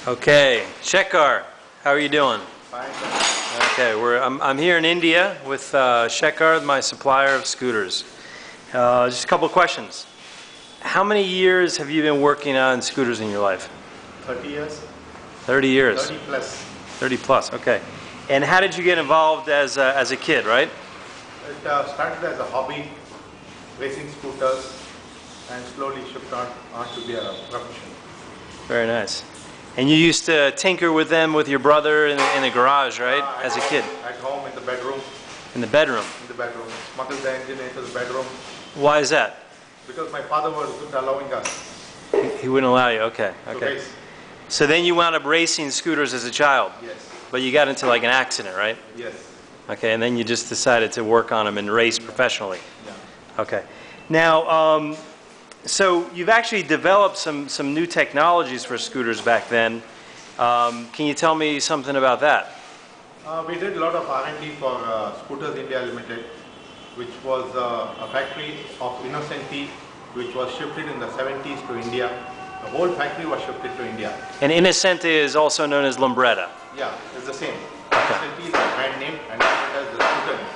Okay, Shekhar, how are you doing? Fine. Okay, I'm here in India with Shekhar, my supplier of scooters. Just a couple of questions. How many years have you been working on scooters in your life? 30 years. 30 years. 30 plus. 30 plus, okay. And how did you get involved as a kid, right? It started as a hobby, racing scooters, and slowly shifted on to be a profession. Very nice. And you used to tinker with them with your brother in the garage, right? As a kid? At home, in the bedroom. In the bedroom? In the bedroom. Smuggled the engine into the bedroom. Why is that? Because my father wasn't allowing us. He wouldn't allow you, okay. To Okay. race. So then you wound up racing scooters as a child? Yes. But you got into like an accident, right? Yes. Okay, and then you just decided to work on them and race professionally? Yeah. Okay. Now, so you've actually developed some new technologies for scooters back then. Can you tell me something about that? We did a lot of R&D for Scooters India Limited, which was a factory of Innocenti, which was shifted in the 70s to India. The whole factory was shifted to India. And Innocente is also known as Lambretta. Yeah, it's the same. Okay. Innocenti is the brand name, and Lambretta is the scooter name.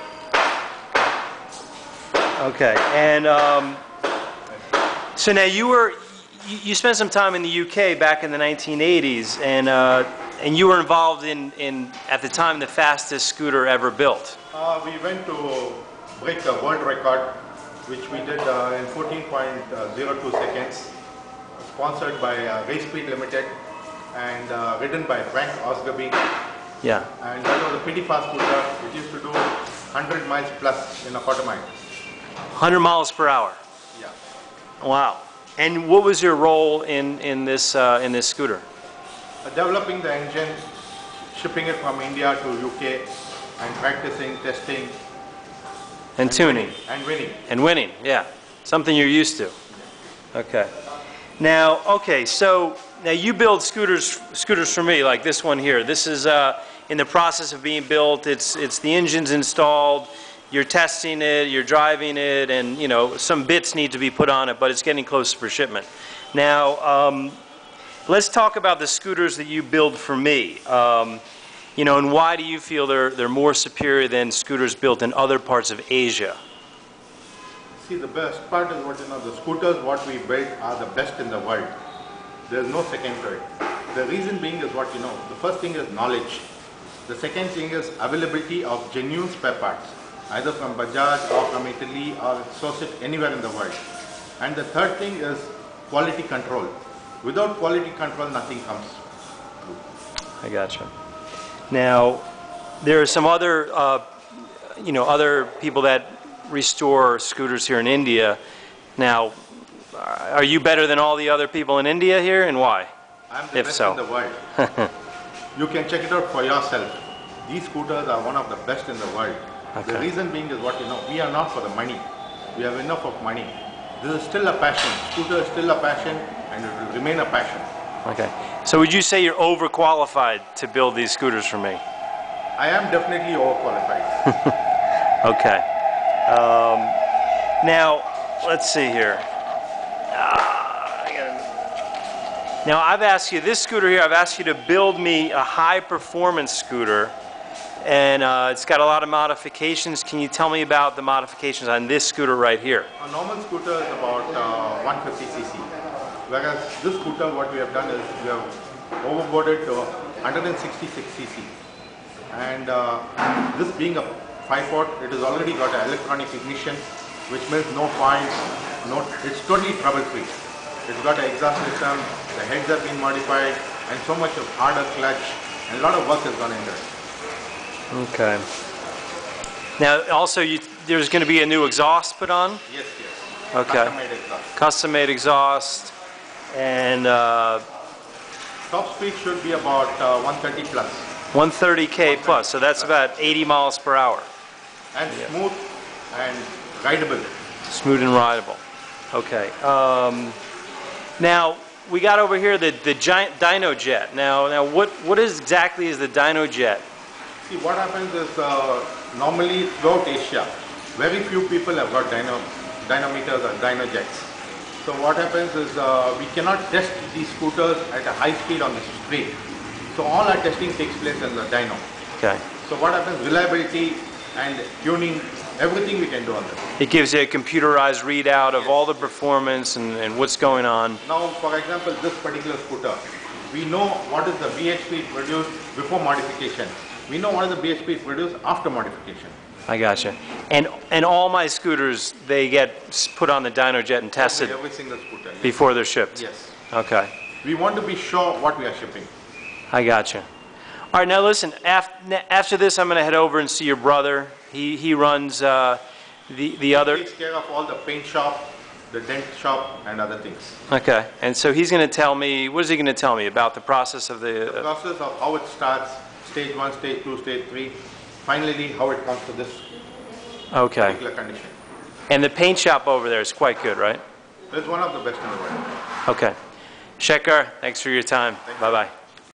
Okay, and so now you spent some time in the UK back in the 1980s, and you were involved in at the time the fastest scooter ever built. We went to break the world record, which we did in 14.02 seconds, sponsored by Race Speed Limited and ridden by Frank Osgerby. Yeah. And that was a pretty fast scooter, which used to do 100 miles plus in a quarter mile. 100 miles per hour. Yeah. Wow. And what was your role in this scooter? Developing the engine, shipping it from India to UK, and practicing, testing, And tuning. and winning. And winning, yeah. Something you're used to. Okay. Now, okay, so now you build scooters for me, like this one here. This is in the process of being built. It's the engine's installed. You're testing it, you're driving it, and you know some bits need to be put on it, but it's getting close for shipment. Now, let's talk about the scooters that you build for me. You know, and why do you feel they're more superior than scooters built in other parts of Asia? See, the best part is what the scooters what we build are the best in the world. There's no second to it. The reason being is what the first thing is knowledge. The second thing is availability of genuine spare parts, either from Bajaj or from Italy or source it anywhere in the world. And the third thing is quality control. Without quality control, nothing comes. I gotcha. Now, there are some other, other people that restore scooters here in India. Now, are you better than all the other people in India here, and why? I'm the best in the world. You can check it out for yourself. These scooters are one of the best in the world. Okay. The reason being is what we are not for the money. We have enough of money. This is still a passion. Scooter is still a passion, and it will remain a passion. Okay. So would you say you're overqualified to build these scooters for me? I am definitely overqualified. Okay. Now, let's see here. Now, I've asked you, this scooter here, I've asked you to build me a high-performance scooter, and it's got a lot of modifications. Can you tell me about the modifications on this scooter right here? A normal scooter is about 150 cc. Whereas this scooter, what we have done is we have overboarded to 166 cc. And this being a 5-port, it has already got an electronic ignition, which means no points, it's totally trouble-free. It's got an exhaust system, the heads have been modified, and so much of harder clutch, and a lot of work has gone into it. Okay. Now, also, there's going to be a new exhaust put on? Yes, yes. Okay. Custom-made exhaust. Custom-made exhaust, and Top speed should be about 130 plus. 130K plus, so that's about 80 miles per hour. And smooth and rideable. Smooth and rideable. Okay. Now, we got over here the giant dyno jet. Now what exactly is the dyno jet? See, what happens is normally throughout Asia, very few people have got dynometers or dyno jets. So what happens is we cannot test these scooters at a high speed on the street. So all our testing takes place in the dyno. Okay. So what happens, reliability and tuning, everything we can do on this. It gives you a computerized readout of all the performance and what's going on. Now, for example, this particular scooter, we know what is the BHP produced before modification. We know what is the BHP produced after modification. I gotcha. And all my scooters, they get put on the DynoJet and tested Every single scooter. Yes. before they're shipped? Yes. Okay. We want to be sure what we are shipping. I gotcha. All right, now listen, after this I'm going to head over and see your brother. He runs the other... He takes care of all the paint shop, the dent shop, and other things. Okay, and so he's going to tell me, what is he going to tell me about the process of The process of how it starts, stage 1, stage 2, stage 3, finally how it comes to this Okay. particular condition. And the paint shop over there is quite good, right? It's one of the best in the world. Okay. Shekhar, thanks for your time. Bye-bye.